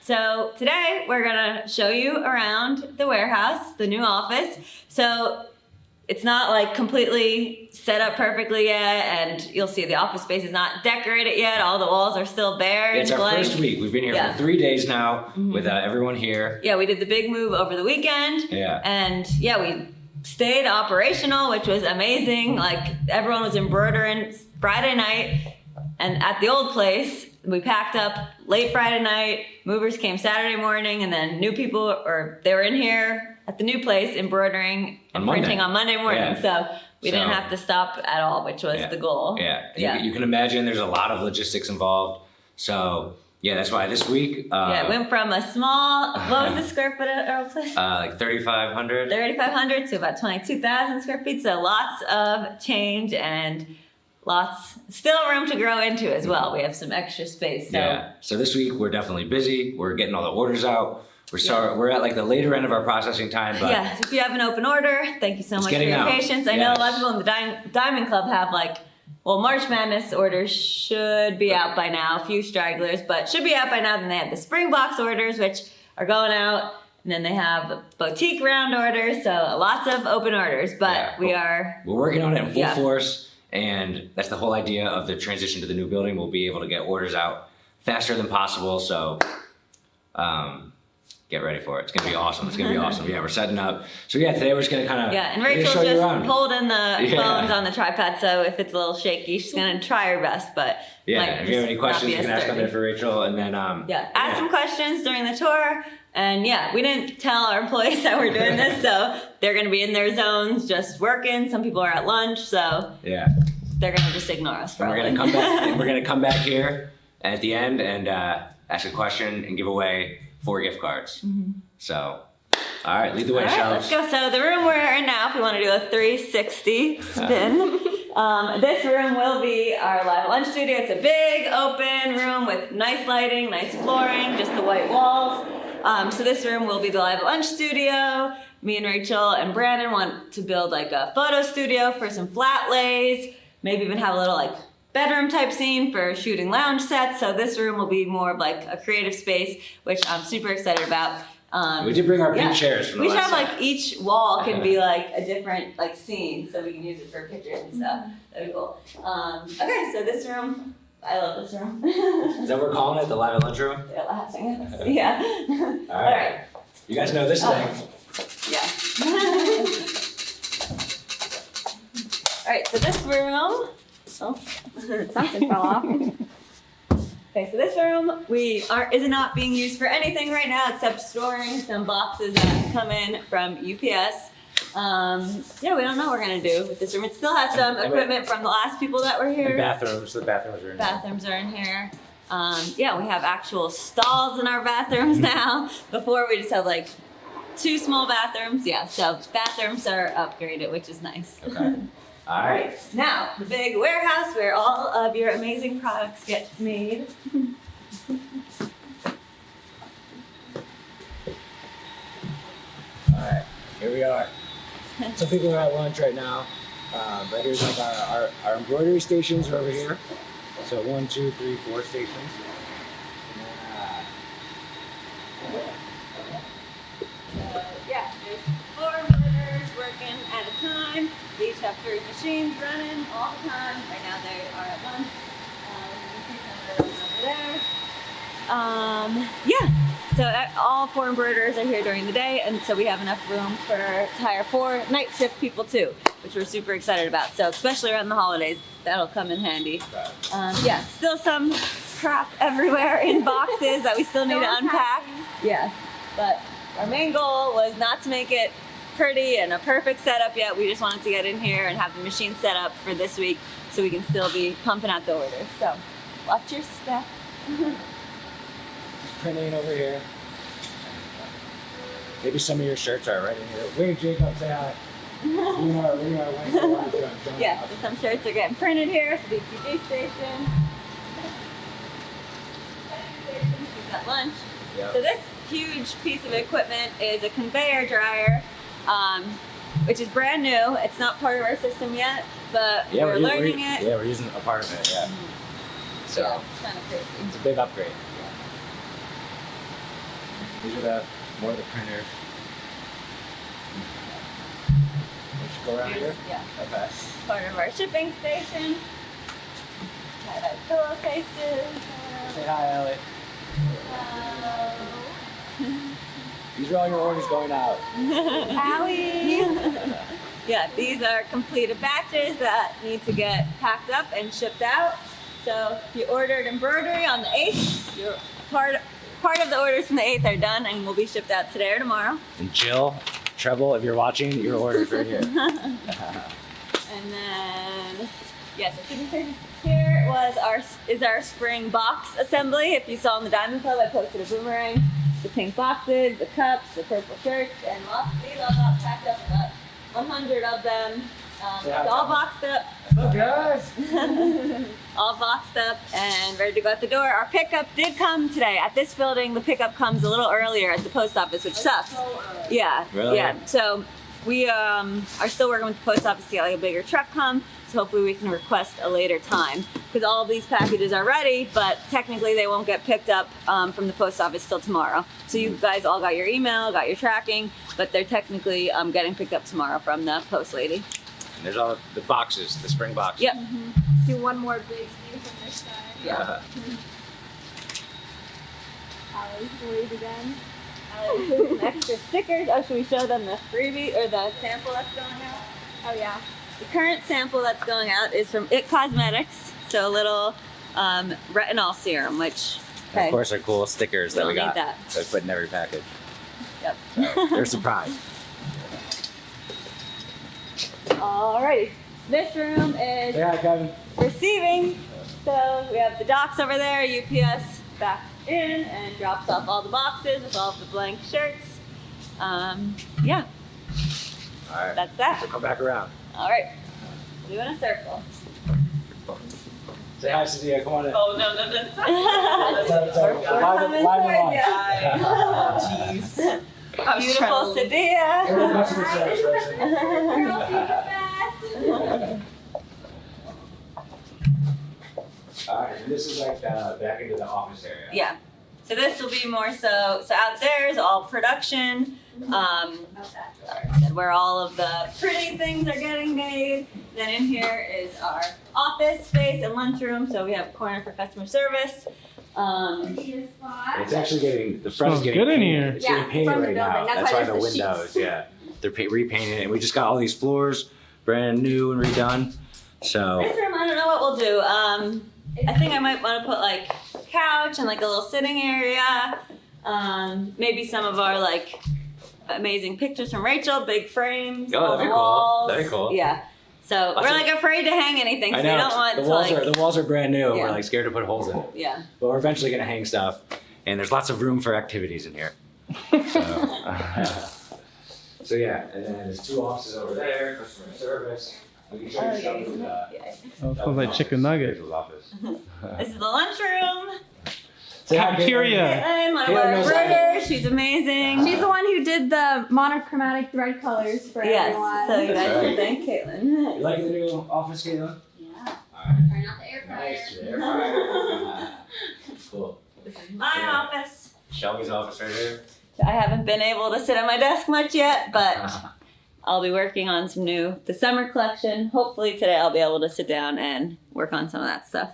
So today we're gonna show you around the warehouse, the new office. So it's not like completely set up perfectly yet, and you'll see the office space is not decorated yet. All the walls are still bare. It's our first week. We've been here for 3 days now with everyone here. Yeah, we did the big move over the weekend. Yeah. And yeah, we stayed operational, which was amazing. Like everyone was embroidering Friday night, and at the old place, we packed up late Friday night. Movers came Saturday morning, and then new people, they were in here at the new place embroidering and printing on Monday morning. Yeah. So we didn't have to stop at all, which was the goal. Yeah. You can imagine there's a lot of logistics involved. So yeah, that's why this week. It went from a small, what was the square foot at our place? Like 3,500. 3,500 to about 22,000 square feet. So lots of change and still room to grow into as well. We have some extra space. So. Yeah. So this week we're definitely busy. We're getting all the orders out. We're at like the later end of our processing time. But yeah, if you have an open order, thank you so much for your patience. I know a lot of people in the Diamond Club have March Madness orders should be out by now, a few stragglers, but should be out by now. Then they have the spring box orders, which are going out. And then they have boutique round orders, so lots of open orders. But we're working on it in full force. And that's the whole idea of the transition to the new building. We'll be able to get orders out faster than possible. So get ready for it. It's going to be awesome. It's going to be awesome. Yeah, we're setting up. So yeah, today we're just going to kind of and Rachel's just holding the phones on the tripod. So if it's a little shaky, she's going to try her best. But if you have any questions, you can ask on there for Rachel. And then ask some questions during the tour. And we didn't tell our employees that we're doing this, so they're going to be in their zones just working. Some people are at lunch, so they're going to just ignore us. And we're going to come back. And we're going to come back here at the end and ask a question and give away 4 gift cards. So, all right, lead the way, Shells. Let's go. So the room we're in now, if we want to do a 360 spin, this room will be our live lunch studio. It's a big open room with nice lighting, nice flooring, just the white walls. So this room will be the live lunch studio. Me and Rachel and Brandon want to build like a photo studio for some flat lays, maybe even have a little bedroom type scene for shooting lounge sets. So this room will be more of a creative space, which I'm super excited about. We did bring our pink chairs from the last We should have each wall can be a different scene, so we can use it for pictures and stuff. That'd be cool. Okay, so this room, I love this room. Is that what we're calling it, the live lunch room? Yeah. All right. You guys know this thing. Yeah. All right, so this room. Something fell off. Okay, so this room is not being used for anything right now except storing some boxes that come in from UPS. We don't know what we're gonna do with this room. It still has some equipment from the last people that were here. And bathrooms. The bathrooms are in here. Bathrooms are in here. We have actual stalls in our bathrooms now. Before we just had 2 small bathrooms. Yeah, so bathrooms are upgraded, which is nice. Okay. All right. Now, the big warehouse where all of your amazing products get made. All right, here we are. Some people are at lunch right now, but here's our embroidery stations are over here. So 1, 2, 3, 4 stations. There's 4 embroiderers working at a time. They each have 3 machines running all the time. Right now they are at lunch. You can see some over there. So all 4 embroiderers are here during the day, and so we have enough room to hire 4 night shift people too, which we're super excited about. So especially around the holidays, that'll come in handy. Still some crap everywhere in boxes that we still need to unpack. Yeah, but our main goal was not to make it pretty and a perfect setup yet. We just wanted to get in here and have the machine set up for this week so we can still be pumping out the orders. So watch your step. Just printing over here. Maybe some of your shirts are right in here. Wait, Jacob, say hi. So some shirts are getting printed here at the BTG station. We've got lunch. Yep. So this huge piece of equipment is a conveyor dryer, which is brand new. It's not part of our system yet, but we're learning it. Yeah, we're using a part of it, So it's kind of crazy. It's a big upgrade. These are more of the printers. Let's go around here. Yeah. Okay. Part of our shipping station. Got our pillowcases. Say hi, Ellie. Hello. These are all your orders going out. Allie. Yeah, these are completed batches that need to get packed up and shipped out. So if you ordered embroidery on the 8th, your part of the orders from the 8th are done and will be shipped out today or tomorrow. And Jill, Treble, if you're watching, your order's right here. And then, yes, I think here is our spring box assembly. If you saw in the Diamond Club, I posted a boomerang. The pink boxes, the cups, the purple shirts, and these all got packed up. About 100 of them. It's all boxed up. What's up, guys? All boxed up and ready to go out the door. Our pickup did come today. At this building, the pickup comes a little earlier at the post office, which sucks. Yeah, Really? yeah. So we are still working with the post office to get like a bigger truck come. So hopefully we can request a later time because all of these packages are ready, but technically they won't get picked up from the post office till tomorrow. So you guys all got your email, got your tracking, but they're technically getting picked up tomorrow from the post lady. And there's all the boxes, the spring boxes. Yep. Do one more big view from this side. Yeah. Allie's worried again. Some extra stickers. Oh, should we show them the freebie or the sample that's going out? Oh yeah. The current sample that's going out is from It Cosmetics. So a little retinol serum, which And of course, our cool stickers that We'll we got. need that. So we put in every package. Yep. So they're surprised. Alrighty. This room is Yeah, Kevin. receiving. So we have the docks over there. UPS backs in and drops off all the boxes with all of the blank shirts. Yeah, All right. that's that. So come back around. All right. Doing a circle. Say hi, Sadia. Come on in. Oh, no. We're coming towards you. Jeez. Beautiful Sadia. We're the customer service person. All right, and this is like back into the office area. Yeah. So this will be more so out there is all production. Where all of the pretty things are getting made. Then in here is our office space and lunchroom. So we have a corner for customer service. It's actually getting, the front is Smells getting good in painted. here. It's Yeah, getting painted from the right now. building. That's That's why why the there's the windows, sheets. yeah. They're repainting it. And we just got all these floors brand new and redone. So, This room, I don't know what we'll do. I think I might want to put like a couch and like a little sitting area. Maybe some of our like amazing pictures from Rachel, big frames. Oh, on that'd the be cool. walls. That'd be cool. Yeah. So we're like afraid to hang anything. So I we know. don't want the to walls like. the walls are brand new. And Yeah. we're like scared to put holes in it. Yeah. But we're eventually going to hang stuff. And there's lots of room for activities in here. So yeah, and then there's two offices over there, customer service. We can show you some of the Yeah. Oh, smells like chicken nugget. office. This is the lunchroom. Say hi, Cafeteria. Caitlin, one of Caitlin our knows how to- embroiders. She's amazing. She's the one who did the monochromatic thread colors for Yes. everyone. So you guys That's can right. thank You Caitlin. like the new office, Caitlin? Yeah. Alright. Turn out the air fryer. Nice. Air fryer. Cool. This is my Yeah. office. Shelby's office right here. I haven't been able to sit at my desk much yet, but I'll be working on the summer collection. Hopefully today I'll be able to sit down and work on some of that stuff.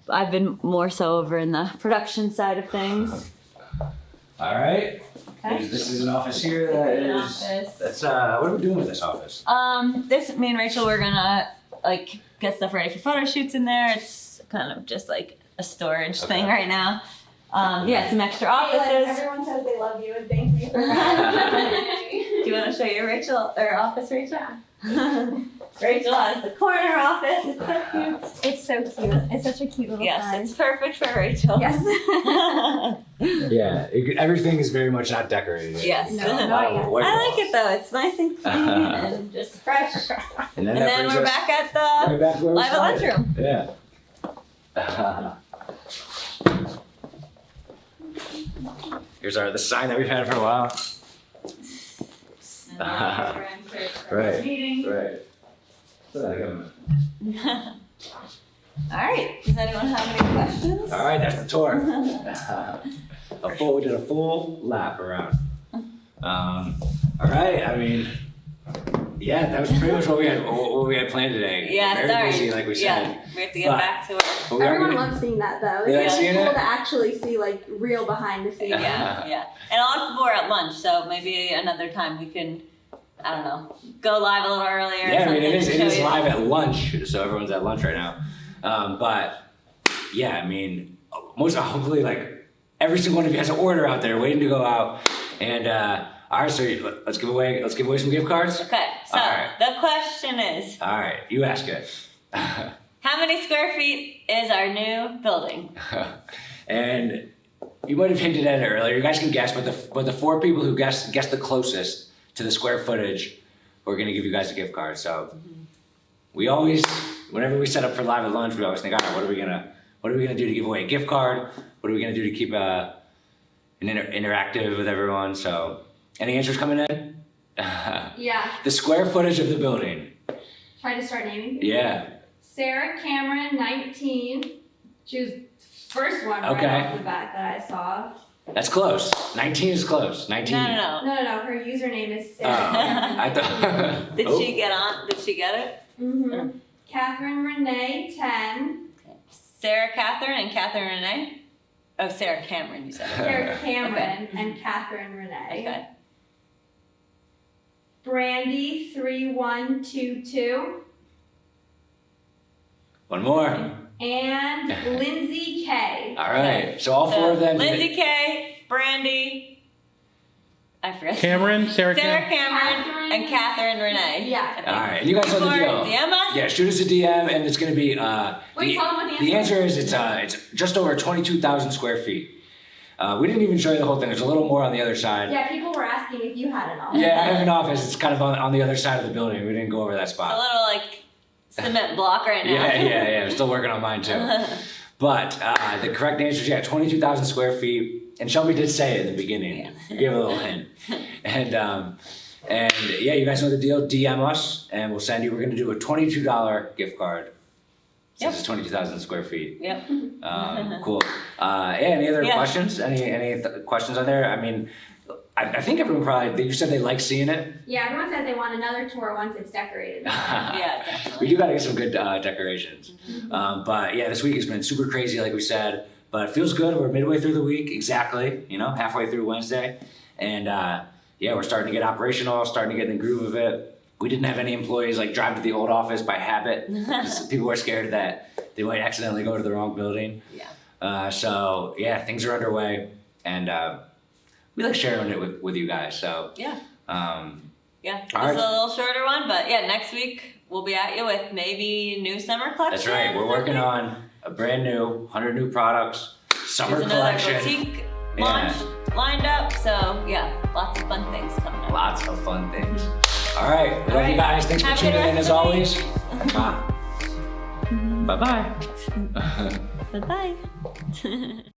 But I've been more so over in the production side of things. Alright. Okay. This is an office here that An is. office. That's what are we doing with this office? Me and Rachel, we're gonna like get stuff ready for photo shoots in there. It's kind of just like a storage thing Okay. right now. Yeah, some extra Caitlin, offices. everyone says they love you and thank you for that. Do you want to show your office, Rachel? Rachel has the corner office. It's so cute. It's so cute. It's such a cute little Yes, size. it's perfect for Rachel. Yes. Yeah, everything is very much not decorated. Yes. No, A no, lot of yeah. white I like walls. it though. It's nice and clean and just fresh. And And that then brings we're us back at the right back where we live at started. lunchroom. Yeah. Here's the sign that we've had for a while. And then we're in for Right. Meeting. Right. So, All right. Does anyone have any questions? All right, that's the tour. We did a full lap around. All right, I mean, yeah, that was pretty much what we had planned today. Yeah, Very sorry. busy, like we said. Yeah, we have to get back to work. But we are Everyone gonna- loves seeing that though. You like It's seeing cool it? to actually see like real behind the scenes. Yeah. And a lot of people are at lunch, so maybe another time we can, I don't know, go live a little earlier. or Yeah, I mean, it something is to show you. live at lunch, so everyone's at lunch right now. But yeah, I mean, hopefully, like every single one of you has an order out there waiting to go out. And all right, so let's give away some gift cards. Okay, so All right. the question is, All right, you ask it. how many square feet is our new building? And you might have hinted at it earlier. You guys can guess, but the 4 people who guess the closest to the square footage, we're gonna give you guys a gift card. So we always, whenever we set up for live at lunch, we always think, all right, what are we gonna do to give away a gift card? What are we gonna do to keep interactive with everyone? So any answers coming in? Yeah. The square footage of the building. Try to start naming people. Yeah. Sarah Cameron, 19. She was the first one right Okay. off the bat that I saw. That's close. 19 is close. 19. No. No. Her username is Oh, Sarah Cameron. I thought. Did Oh. she get on? Did she get it? Mm-hmm. Catherine Renee, 10. Sarah Catherine and Catherine Renee? Oh, Sarah Cameron, you said. Sarah Cameron and Catherine Renee. Okay. Brandy, 3122. One more. And Lindsay K. All right. So all 4 of them. Lindsay K, Brandy, I forgot. Cameron, Sarah Sarah Cameron. Cameron, Catherine. and Catherine Renee. Yeah. I think. All right, and you guys know the Or deal. DM us? Yeah, shoot us a DM, and it's gonna be. Wait, tell them what the answer is it's just over 22,000 square feet. We didn't even show you the whole thing. There's a little more on the other side. Yeah, people were asking if you had an office. Yeah, I have an office. It's kind of on the other side of the building. We didn't go over that It's a spot. little like cement block right now. Yeah. I'm still working on mine too. But the correct answer is 22,000 square feet. And Shelby did say it in the beginning. Yeah. You gave a little hint. And yeah, you guys know the deal. DM us, and we'll send you. We're gonna do a $22 gift card. Yep. Since it's 22,000 square feet. Yep. Cool. Yeah, any other Yeah. questions? Any questions on there? I mean, I think everyone probably. You said they like seeing it. Yeah, everyone said they want another tour once it's decorated. Yeah, We definitely. do got to get some good decorations. But yeah, this week has been super crazy, like we said. But it feels good. We're midway through the week, exactly. Halfway through Wednesday, and yeah, we're starting to get operational, starting to get in the groove of it. We didn't have any employees like drive to the old office by habit because people were scared that they might accidentally go to the wrong building. Yeah. So yeah, things are underway, and we like sharing it with you guys. So Yeah. Yeah. This All is right. a little shorter one, but yeah, next week we'll be at you with maybe new summer collection. that's right. We're working on a brand new 100 new products, summer There's another collection. boutique Yeah. launch lined up, so yeah, lots of fun things coming up. Lots of fun things. All right. We love right. you guys. Thanks for Have a good tuning in rest as of the always. Bye bye. Bye bye.